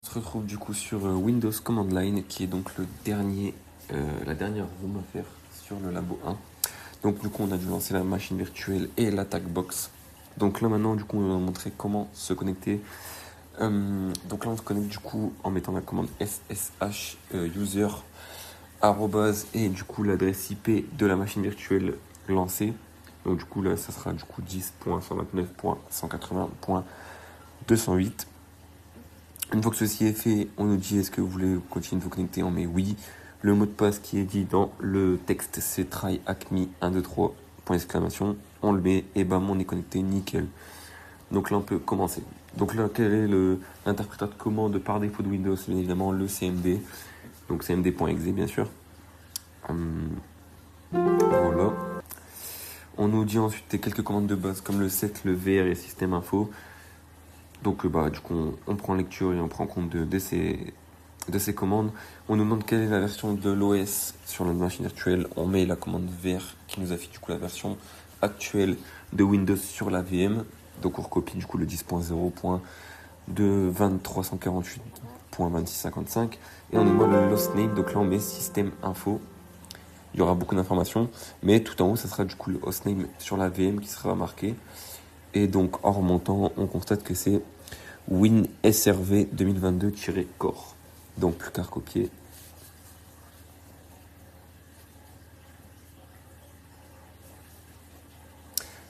se retrouve du coup sur Windows Command Line, qui est donc la dernière room à faire sur le labo 1. Donc du coup on a dû lancer la machine virtuelle et l'attack box. Donc là maintenant du coup on va montrer comment se connecter. Donc là on se connecte du coup en mettant la commande ssh user et du coup l'adresse IP de la machine virtuelle lancée. Donc du coup là ça sera du coup 10.129.180.208. Une fois que ceci est fait, on nous dit est-ce que vous voulez continuer de vous connecter, on met oui. Le mot de passe qui est dit dans le texte c'est tryacme123 point exclamation, on le met et bam on est connecté, nickel. Donc là on peut commencer. Donc là quel est l'interpréteur de commande par défaut de Windows? Bien évidemment le cmd, donc cmd.exe bien sûr. Voilà. On nous dit ensuite quelques commandes de base comme le set, le vr et système info. Donc du coup on prend lecture et on prend compte de ces commandes. On nous demande quelle est la version de l'OS sur notre machine virtuelle. On met la commande vr qui nous affiche du coup la version actuelle de Windows sur la VM. Donc on recopie du coup le 10.0.2348.2655 et on nous demande le hostname. Donc là on met système info. Il y aura beaucoup d'informations, mais tout en haut ça sera du coup le hostname sur la VM qui sera marqué. Et donc en remontant on constate que c'est WinSRV 2022-core. Donc plus qu'à recopier.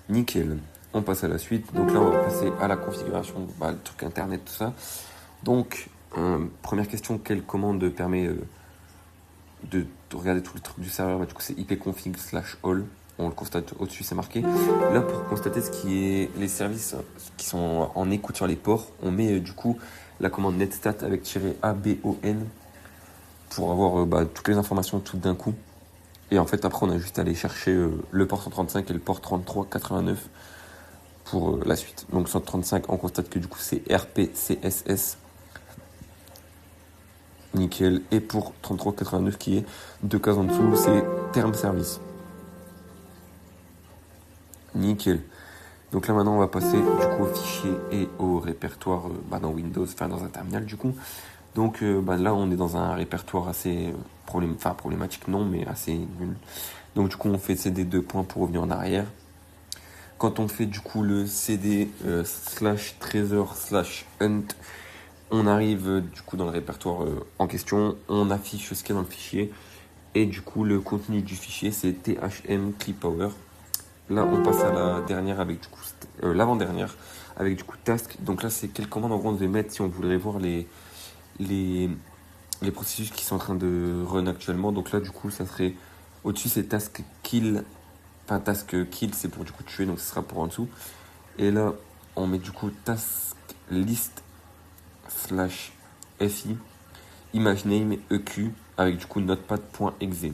Nickel. On passe à la suite. Donc là on va passer à la configuration, le truc internet, tout ça. Donc première question, quelle commande permet de regarder tous les trucs du serveur? Du coup c'est ipconfig/all. On le constate au-dessus, c'est marqué. Là, pour constater ce qui est les services qui sont en écoute sur les ports, on met du coup la commande netstat avec -abon pour avoir toutes les informations tout d'un coup. Et en fait, après, on a juste à aller chercher le port 135 et le port 3389 pour la suite. Donc 135, on constate que du coup c'est RPCSS. Nickel. Et pour 3389 qui est 2 cases en dessous, c'est terme service. Nickel. Donc là maintenant on va passer du coup au fichier et au répertoire dans Windows, dans un terminal du coup. Donc là on est dans un répertoire assez problématique non mais assez nul. Donc du coup on fait cd 2 points pour revenir en arrière. Quand on fait du coup le cd /treasure/hunt, on arrive du coup dans le répertoire en question, on affiche ce qu'il y a dans le fichier et du coup le contenu du fichier c'est thm clippower. Là, on passe à la dernière avec du coup l'avant-dernière avec du coup task. Donc là, c'est quelle commande en gros on devait mettre si on voudrait voir les processus qui sont en train de run actuellement. Donc là, du coup, ça serait au-dessus, c'est task kill. Enfin, task kill, c'est pour du coup tuer, donc ce sera pour en dessous. Et là, on met du coup task list /fi image name eq avec du coup notepad.exe.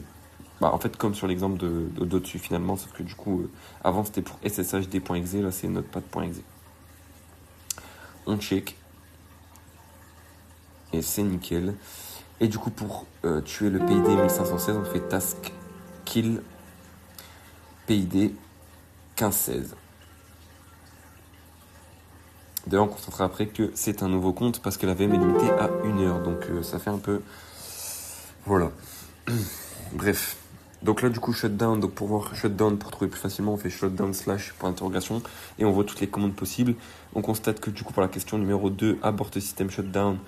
En fait, comme sur l'exemple d'au-dessus finalement, sauf que du coup, avant c'était pour sshd.exe, là c'est notepad.exe. On check. Et c'est nickel. Et du coup, pour tuer le PID 1516, on fait task kill PID 1516. D'ailleurs, on constatera après que c'est un nouveau compte parce que la VM est limitée à 1 heure. Donc ça fait un peu... Voilà. Bref. Donc là du coup shutdown, donc pour voir shutdown, pour trouver plus facilement on fait shutdown /.interrogation et on voit toutes les commandes possibles. On constate que du coup pour la question numéro 2 abort system shutdown,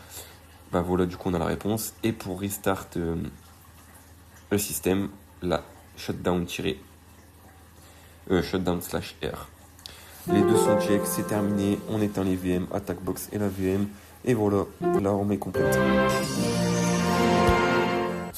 voilà du coup on a la réponse. Et pour restart le système, la shutdown /r. Les deux sont check, c'est terminé, on éteint les VM, attack box et la VM et voilà, là on met complète.